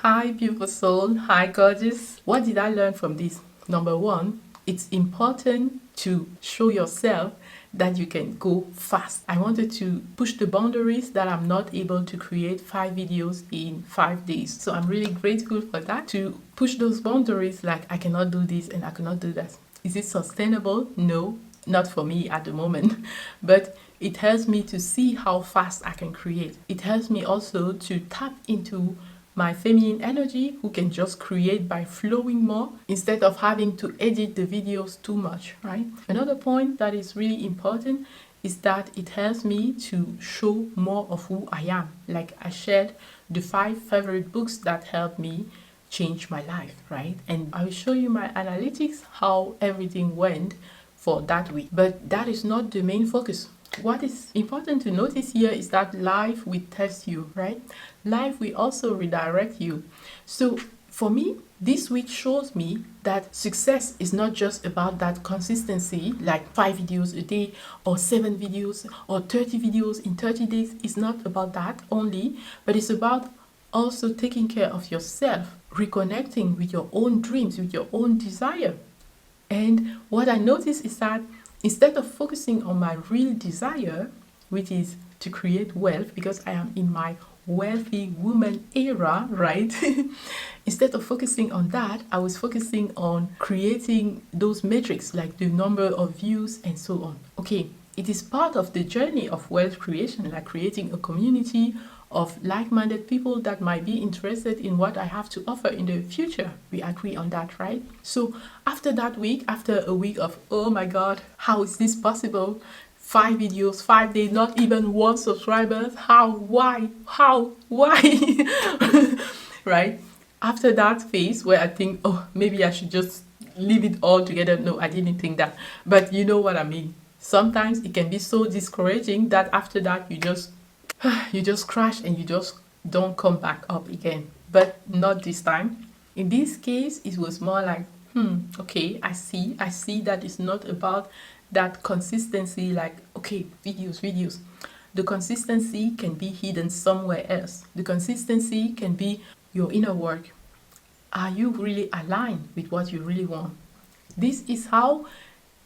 Hi, beautiful soul. Hi, gorgeous. What did I learn from this? Number one, it's important to show yourself that you can go fast. I wanted to push the boundaries that I'm not able to create 5 videos in 5 days. So I'm really grateful for that, to push those boundaries, like I cannot do this and I cannot do that. Is it sustainable? No, not for me at the moment. But it helps me to see how fast I can create. It helps me also to tap into my feminine energy, who can just create by flowing more instead of having to edit the videos too much, right? Another point that is really important is that it helps me to show more of who I am. Like I shared the 5 favorite books that helped me change my life, right? And I will show you my analytics, how everything went for that week. But that is not the main focus. What is important to notice here is that life will test you, right? Life will also redirect you. So for me, this week shows me that success is not just about that consistency, like 5 videos a day or 7 videos or 30 videos in 30 days. It's not about that only, but it's about also taking care of yourself, reconnecting with your own dreams, with your own desire. And what I noticed is that instead of focusing on my real desire, which is to create wealth, because I am in my wealthy woman era, right? Instead of focusing on that, I was focusing on creating those metrics like the number of views and so on. Okay, it is part of the journey of wealth creation, like creating a community of like-minded people that might be interested in what I have to offer in the future. We agree on that, right? So after that week, after a week of, oh my God, how is this possible? 5 videos, 5 days, not even 1 subscriber. How? Why? How? Why? Right? After that phase where I think, oh, maybe I should just leave it all together. No, I didn't think that. But you know what I mean. Sometimes it can be so discouraging that after that you just crash and you just don't come back up again. But not this time. In this case, it was more like, okay, I see that it's not about that consistency, like, okay, videos. The consistency can be hidden somewhere else. The consistency can be your inner work. Are you really aligned with what you really want? This is how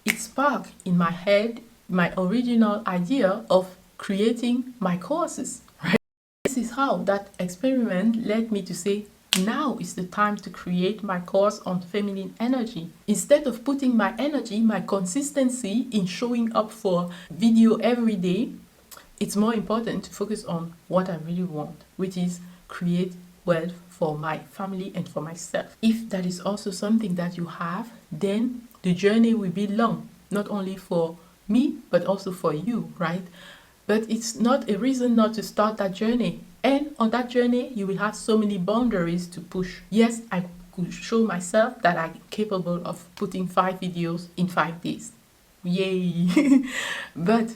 it sparked in my head my original idea of creating my courses, right? This is how that experiment led me to say, now is the time to create my course on feminine energy. Instead of putting my energy, my consistency in showing up for video every day, it's more important to focus on what I really want, which is create wealth for my family and for myself. If that is also something that you have, then the journey will be long, not only for me, but also for you, right? But it's not a reason not to start that journey. And on that journey, you will have so many boundaries to push. Yes, I could show myself that I'm capable of putting 5 videos in 5 days. Yay! But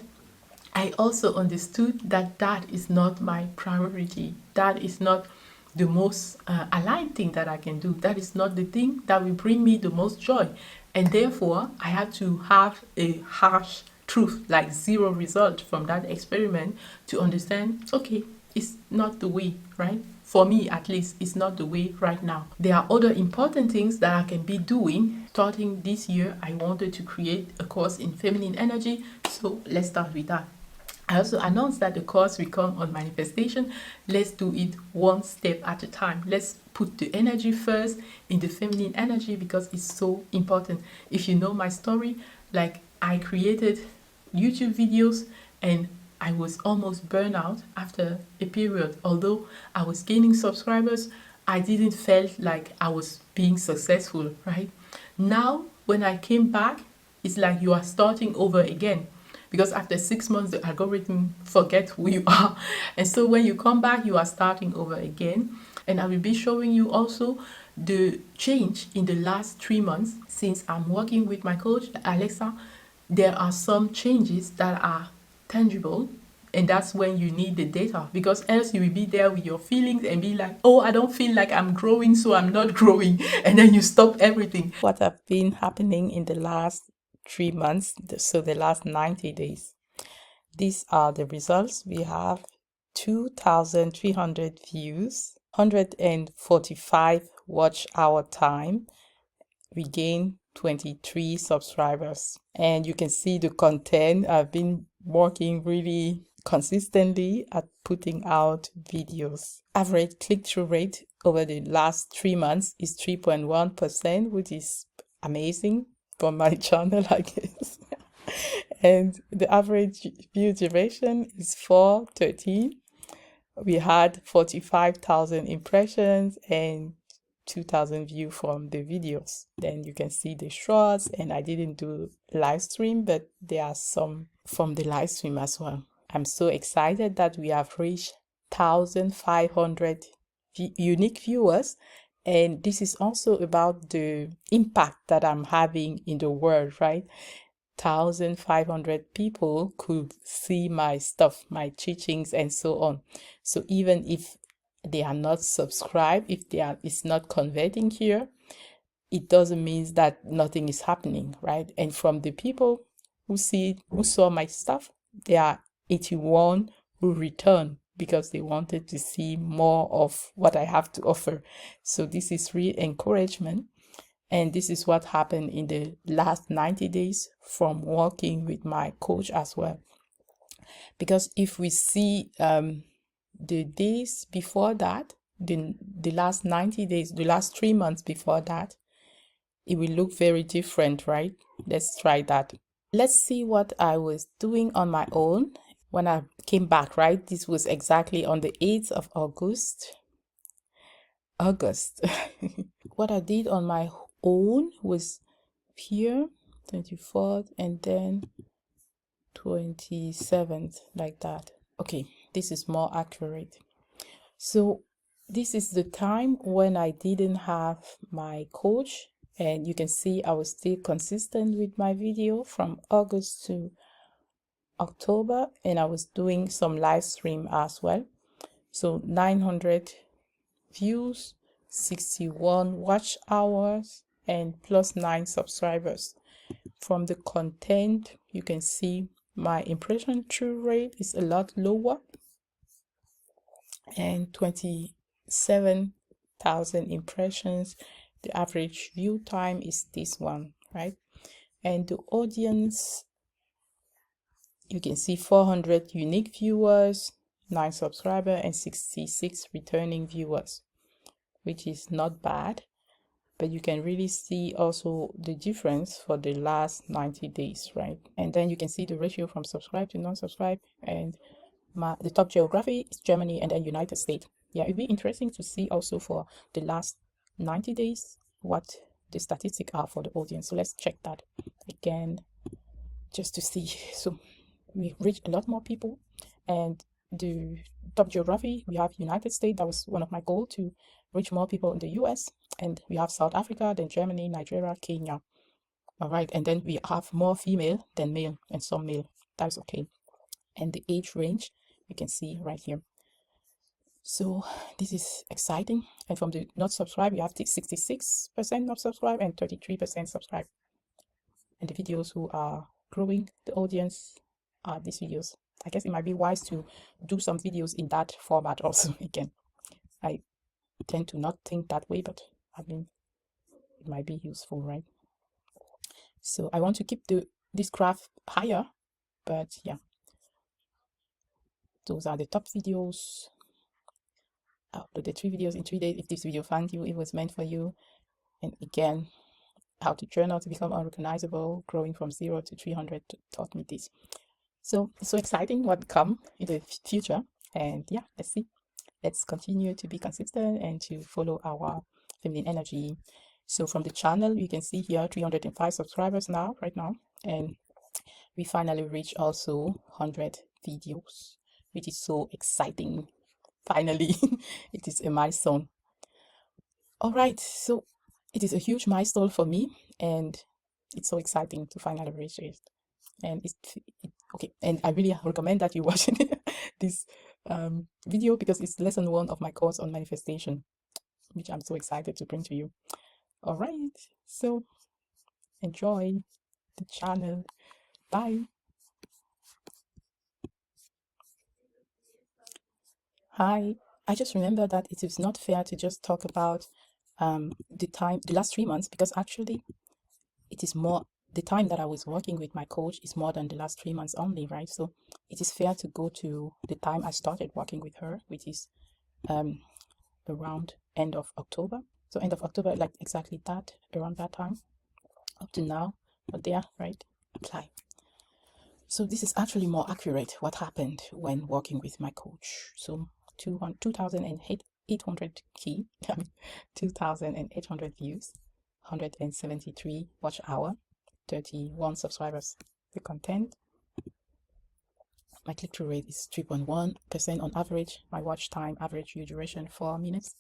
I also understood that that is not my priority. That is not the most aligned thing that I can do. That is not the thing that will bring me the most joy. And therefore, I had to have a harsh truth, like 0 result from that experiment, to understand, okay, it's not the way, right? For me, at least, it's not the way right now. There are other important things that I can be doing. Starting this year, I wanted to create a course in feminine energy. So let's start with that. I also announced that the course will come on manifestation. Let's do it one step at a time. Let's put the energy first in the feminine energy, because it's so important. If you know my story, like, I created YouTube videos and I was almost burned out after a period. Although I was gaining subscribers, I didn't feel like I was being successful, right? Now, when I came back, it's like you are starting over again. Because after 6 months, the algorithm forget who you are. And so when you come back, you are starting over again. And I will be showing you also the change in the last 3 months since I'm working with my coach, Alexa. There are some changes that are tangible, and that's when you need the data, because else you will be there with your feelings and be like, oh, I don't feel like I'm growing, so I'm not growing, and then you stop everything. What have been happening in the last 3 months, so the last 90 days. These are the results. We have 2,300 views 145 watch hour time. We gained 23 subscribers, and you can see the content. I've been working really consistently at putting out videos. Average click-through rate over the last 3 months is 3.1%, which is amazing for my channel, I guess. And the average view duration is 4:13. We had 45,000 impressions and 2,000 views from the videos. Then you can see the shorts, and I didn't do live stream, but there are some from the live stream as well. I'm so excited that we have reached 1,500 unique viewers, and this is also about the impact that I'm having in the world, right? 1,500 people could see my stuff, my teachings, and so on. So even if they are not subscribed, if it's not converting here, it doesn't mean that nothing is happening, right? And from the people who saw my stuff, there are 81 who returned because they wanted to see more of what I have to offer. So this is real encouragement. And this is what happened in the last 90 days from working with my coach as well. Because if we see the days before that, the last 90 days, the last 3 months before that, it will look very different, right? Let's try that. Let's see what I was doing on my own when I came back, right? This was exactly on the 8th of August. What I did on my own was here, 24th, and then 27th, like that. Okay, this is more accurate. So this is the time when I didn't have my coach, and you can see I was still consistent with my video from August to October, and I was doing some live stream as well. So 900 views, 61 watch hours, and plus 9 subscribers. From the content, you can see my impression through rate is a lot lower, and 27,000 impressions. The average view time is this one, right? And the audience, you can see 400 unique viewers, 9 subscribers, and 66 returning viewers, which is not bad. But you can really see also the difference for the last 90 days, right? And then you can see the ratio from subscribe to non-subscribe, and the top geography is Germany and then United States. Yeah, it'd be interesting to see also for the last 90 days what the statistics are for the audience. So let's check that again just to see. So we reached a lot more people, and the top geography, we have United States. That was one of my goals, to reach more people in the US, and we have South Africa, then Germany, Nigeria, Kenya. All right, and then we have more female than male, and some male. That's okay. And the age range, you can see right here. So this is exciting. And from the not subscribe, you have 66% not subscribe and 33% subscribe. And the videos who are growing the audience are these videos. I guess it might be wise to do some videos in that format also. Again, I tend to not think that way, but I mean, it might be useful, right? So I want to keep this graph higher, but yeah, those are the top videos. I uploaded 3 videos in 3 days. If this video found you, it was meant for you. And again, how to journal to become unrecognizable, growing from 0 to 300 taught me this. So it's so exciting what come in the future. And yeah, let's see. Let's continue to be consistent and to follow our feminine energy. So from the channel, you can see here 305 subscribers now, right now. And we finally reached also 100 videos, which is so exciting. Finally, it is a milestone. All right, so it is a huge milestone for me, and it's so exciting to finally reach it. And okay, and I really recommend that you watch this video, because it's lesson 1 of my course on manifestation, which I'm so excited to bring to you. All right, so enjoy the channel. Bye. Hi. I just remember that it is not fair to just talk about the last 3 months, because actually it is more, the time that I was working with my coach is more than the last 3 months only, right? So it is fair to go to the time I started working with her, which is around end of October. So end of October, like exactly that, around that time, up to now, but there, right? Apply. So this is actually more accurate what happened when working with my coach. So 2,800 key, 2,800 views, 173 watch hour, 31 subscribers. The content, my click-through rate is 3.1% on average. My watch time, average view duration, 4 minutes.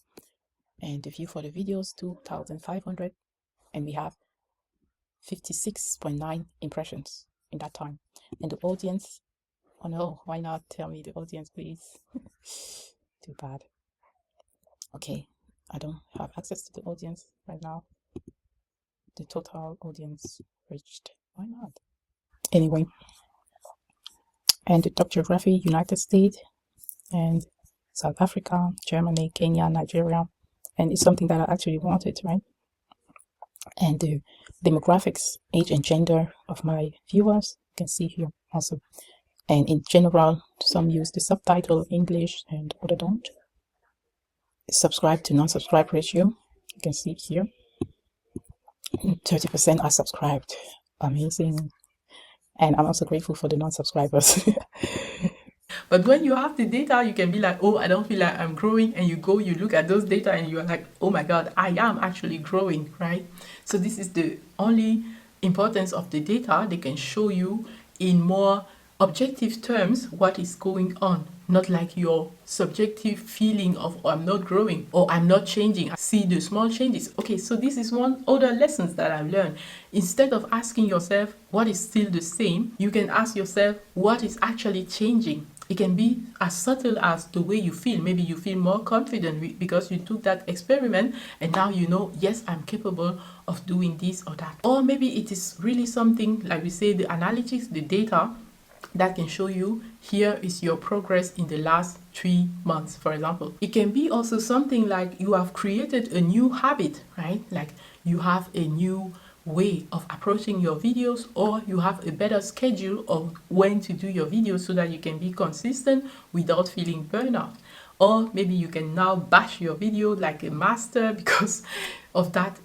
And the view for the videos, 2,500. And we have 56.9 impressions in that time. And the audience, oh no, why not tell me the audience, please? Too bad. Okay, I don't have access to the audience right now. The total audience reached, why not? Anyway, and the top geography, United States and South Africa, Germany, Kenya, Nigeria. And it's something that I actually wanted, right? And the demographics, age and gender of my viewers, you can see here also. And in general, some use the subtitle English and other don't. Subscribe to non-subscribe ratio, you can see here. 30% are subscribed. Amazing. And I'm also grateful for the non-subscribers. But when you have the data, you can be like, oh, I don't feel like I'm growing. And you go, you look at those data and you're like, oh my God, I am actually growing, right? So this is the only importance of the data. They can show you in more objective terms what is going on, not like your subjective feeling of, oh, I'm not growing or I'm not changing. I see the small changes. Okay, so this is one other lessons that I've learned. Instead of asking yourself what is still the same, you can ask yourself what is actually changing. It can be as subtle as the way you feel. Maybe you feel more confident because you took that experiment and now you know, yes, I'm capable of doing this or that. Or maybe it is really something, like we say, the analytics, the data, that can show you here is your progress in the last 3 months, for example. It can be also something like you have created a new habit, right? Like you have a new way of approaching your videos, or you have a better schedule of when to do your videos so that you can be consistent without feeling burnout. Or maybe you can now bash your video like a master because of that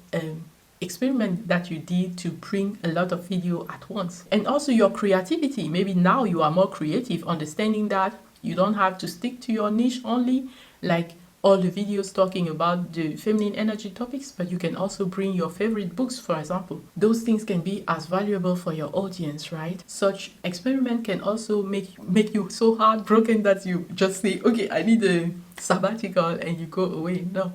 experiment that you did to bring a lot of video at once. And also your creativity. Maybe now you are more creative, understanding that you don't have to stick to your niche only, like all the videos talking about the feminine energy topics, but you can also bring your favorite books, for example. Those things can be as valuable for your audience, right? Such experiment can also make you so heartbroken that you just say, okay, I need a sabbatical, and you go away. No,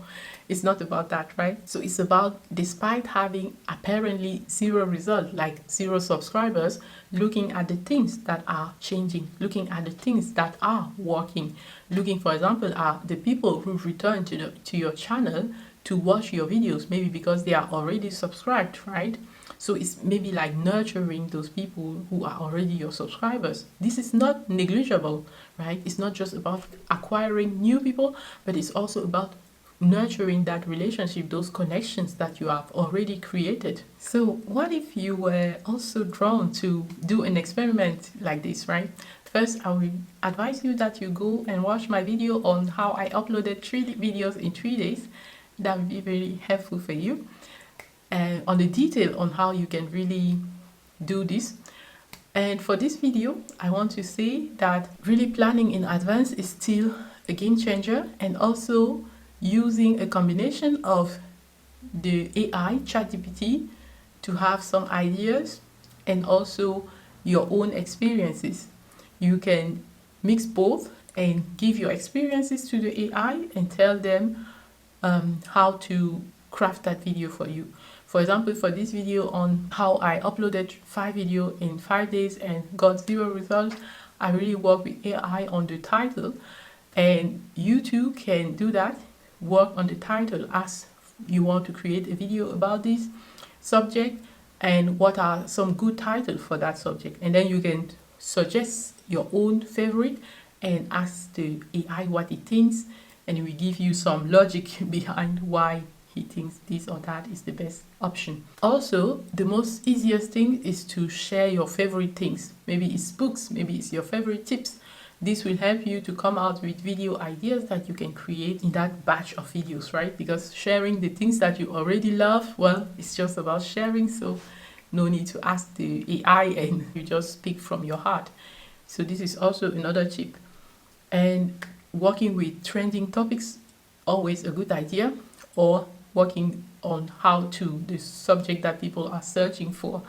it's not about that, right? So it's about, despite having apparently zero result, like 0 subscribers, looking at the things that are changing, looking at the things that are working, looking, for example, at the people who return to your channel to watch your videos, maybe because they are already subscribed, right? So it's maybe like nurturing those people who are already your subscribers. This is not negligible, right? It's not just about acquiring new people, but it's also about nurturing that relationship, those connections that you have already created. So what if you were also drawn to do an experiment like this, right? First, I will advise you that you go and watch my video on how I uploaded 3 videos in 3 days. That would be very helpful for you. And on the detail on how you can really do this. And for this video, I want to say that really planning in advance is still a game changer, and also using a combination of the AI, ChatGPT, to have some ideas and also your own experiences. You can mix both and give your experiences to the AI and tell them how to craft that video for you. For example, for this video on how I uploaded 5 videos in 5 days and got 0 results, I really work with AI on the title, and you too can do that. Work on the title as you want to create a video about this subject, and what are some good titles for that subject, and then you can suggest your own favorite and ask the AI what it thinks, and he will give you some logic behind why he thinks this or that is the best option. Also, the most easiest thing is to share your favorite things. Maybe it's books, maybe it's your favorite tips. This will help you to come out with video ideas that you can create in that batch of videos, right? Because sharing the things that you already love, well, it's just about sharing, so no need to ask the AI, and you just speak from your heart. So this is also another tip. And working with trending topics, always a good idea, or working on how to, the subject that people are searching for.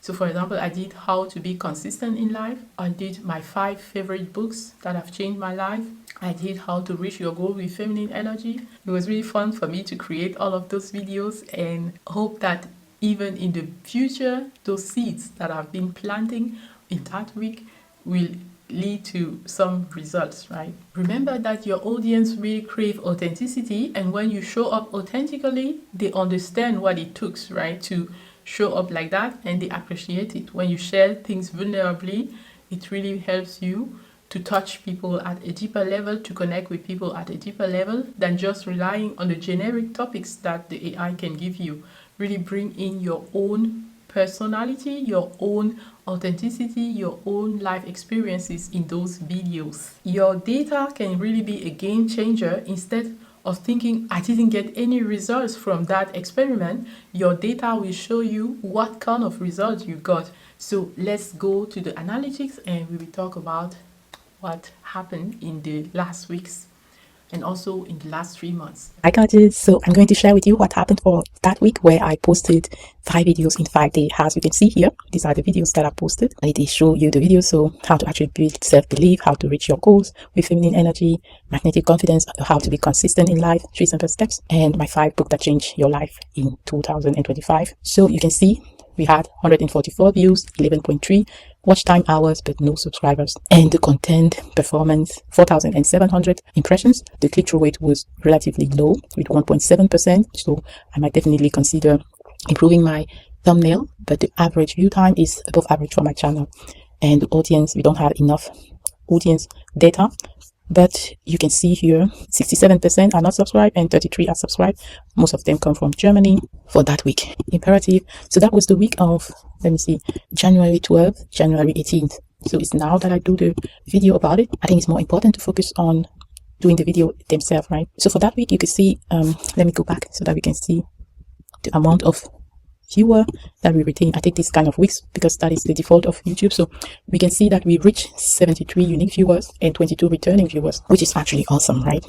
So for example, I did how to be consistent in life. I did my 5 favorite books that have changed my life. I did how to reach your goal with feminine energy. It was really fun for me to create all of those videos, and hope that even in the future, those seeds that I've been planting in that week will lead to some results, right? Remember that your audience really crave authenticity, and when you show up authentically, they understand what it took, right, to show up like that, and they appreciate it. When you share things vulnerably, it really helps you to touch people at a deeper level, to connect with people at a deeper level than just relying on the generic topics that the AI can give you. Really bring in your own personality, your own authenticity, your own life experiences in those videos. Your data can really be a game changer. Instead of thinking, I didn't get any results from that experiment, your data will show you what kind of results you got. So let's go to the analytics, and we will talk about what happened in the last weeks and also in the last 3 months. Hi guys, so I'm going to share with you what happened for that week, where I posted 5 videos in 5 days. As you can see here, these are the videos that I posted. They show you the videos, so how to actually build self-belief, how to reach your goals with feminine energy, magnetic confidence, how to be consistent in life, 3 simple steps, and my 5 books that changed your life in 2025. So you can see we had 144 views, 11.3 watch time hours, but no subscribers. And the content performance, 4,700 impressions. The click-through rate was relatively low with 1.7%. So I might definitely consider improving my thumbnail, but the average view time is above average for my channel. And the audience, we don't have enough audience data, but you can see here 67% are not subscribed and 33 are subscribed. Most of them come from Germany for that week. Imperative. So that was the week of, let me see, January 12th, January 18th. So it's now that I do the video about it. I think it's more important to focus on doing the video themselves, right? So for that week, you can see, let me go back so that we can see the amount of viewer that we retain. I take this kind of weeks because that is the default of YouTube. So we can see that we reach 73 unique viewers and 22 returning viewers, which is actually awesome, right?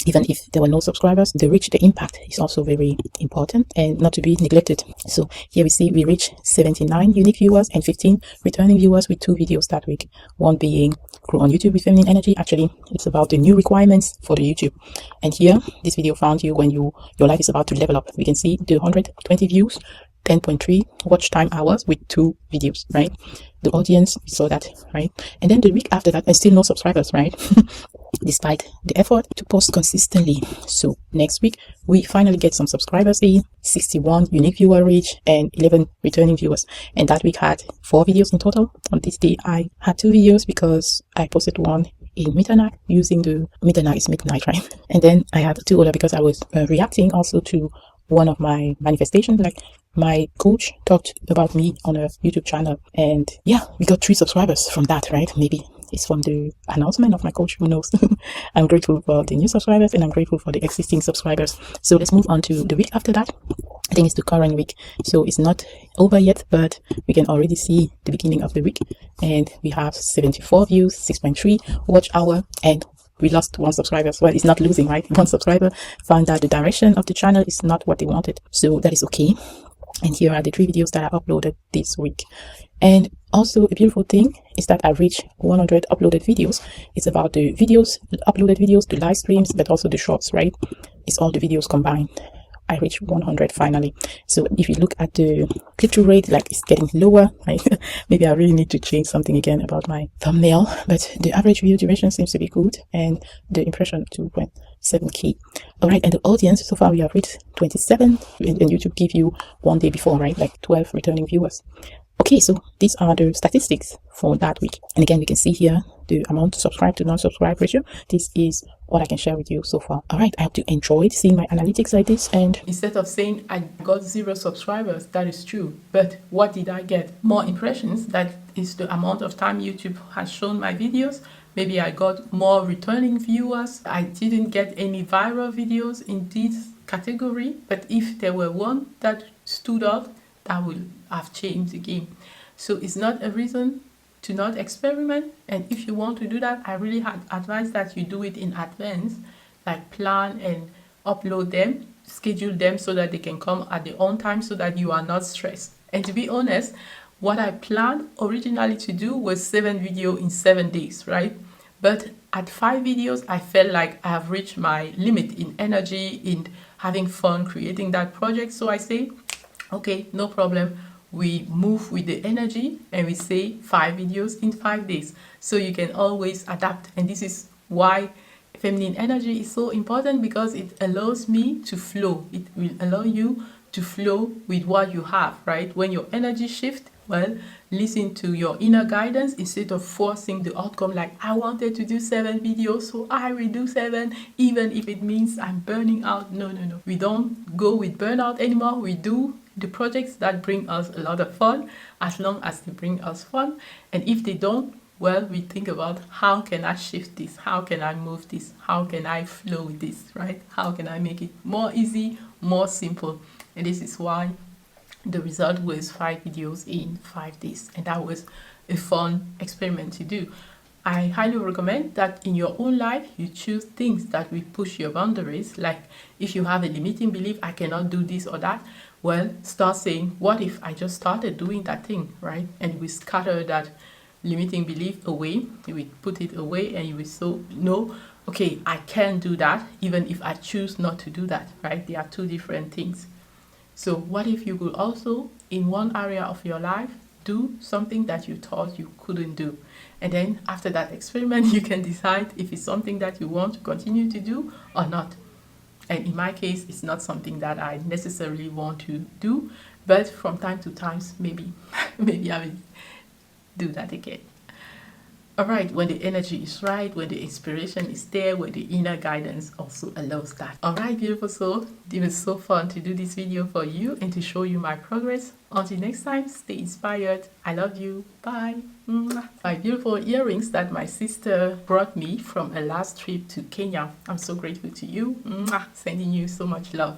Even if there were no subscribers, the reach, the impact is also very important and not to be neglected. So here we see we reach 79 unique viewers and 15 returning viewers with 2 videos that week. One being Grow on YouTube with Feminine Energy. Actually, it's about the new requirements for the YouTube. And here, this video found you when your life is about to level up. We can see the 120 views, 10.3 watch time hours with 2 videos, right? The audience, we saw that, right? And then the week after that, and still no subscribers, right? Despite the effort to post consistently. So next week, we finally get some subscribers in, 61 unique viewer reach and 11 returning viewers. And that week had 4 videos in total. On this day, I had 2 videos because I posted one in midnight using the midnight is midnight, right? And then I had 2 other because I was reacting also to one of my manifestations. Like my coach talked about me on a YouTube channel, and yeah, we got 3 subscribers from that, right? Maybe it's from the announcement of my coach, who knows? I'm grateful for the new subscribers and I'm grateful for the existing subscribers. So let's move on to the week after that. I think it's the current week, so it's not over yet, but we can already see the beginning of the week, and we have 74 views, 6.3 watch hour, and we lost 1 subscriber. Well, it's not losing, right? 1 subscriber found that the direction of the channel is not what they wanted, so that is okay. And here are the 3 videos that I uploaded this week. And also a beautiful thing is that I reached 100 uploaded videos. It's about the videos, uploaded videos, the live streams, but also the shorts, right? It's all the videos combined. I reached 100 finally. So if you look at the click-through rate, like it's getting lower, right? Maybe I really need to change something again about my thumbnail, but the average video duration seems to be good, and the impression 2.7K. All right, and the audience, so far we have reached 27, and YouTube give you 1 day before, right? Like 12 returning viewers. Okay, so these are the statistics for that week. And again, we can see here the amount subscribed to non-subscribe ratio. This is what I can share with you so far. All right, I hope you enjoyed seeing my analytics like this. And instead of saying I got 0 subscribers, that is true, but what did I get? More impressions. That is the amount of time YouTube has shown my videos. Maybe I got more returning viewers. I didn't get any viral videos in this category, but if there were one that stood out, that would have changed the game. So it's not a reason to not experiment. And if you want to do that, I really advise that you do it in advance, like plan and upload them, schedule them so that they can come at their own time, so that you are not stressed. And to be honest, what I planned originally to do was 7 videos in 7 days, right? But at 5 videos, I felt like I have reached my limit in energy, in having fun creating that project. So I say, okay, no problem. We move with the energy and we say 5 videos in 5 days. So you can always adapt. And this is why feminine energy is so important, because it allows me to flow. It will allow you to flow with what you have, right? When your energy shifts, well, listen to your inner guidance instead of forcing the outcome. Like, I wanted to do 7 videos, so I will do 7, even if it means I'm burning out. No. We don't go with burnout anymore. We do the projects that bring us a lot of fun, as long as they bring us fun. And if they don't, well, we think about, how can I shift this? How can I move this? How can I flow with this, right? How can I make it more easy, more simple? And this is why the result was 5 videos in 5 days. And that was a fun experiment to do. I highly recommend that in your own life, you choose things that will push your boundaries. Like, if you have a limiting belief, I cannot do this or that, well, start saying, what if I just started doing that thing, right? And we scatter that limiting belief away. You will put it away and you will so know, okay, I can do that, even if I choose not to do that, right? They are 2 different things. So what if you could also, in one area of your life, do something that you thought you couldn't do? And then after that experiment, you can decide if it's something that you want to continue to do or not. And in my case, it's not something that I necessarily want to do, but from time to time, maybe I will do that again. All right, when the energy is right, when the inspiration is there, when the inner guidance also allows that. All right, beautiful soul, it was so fun to do this video for you and to show you my progress. Until next time, stay inspired. I love you. Bye. Mwah. My beautiful earrings that my sister brought me from a last trip to Kenya. I'm so grateful to you. Mwah. Sending you so much love.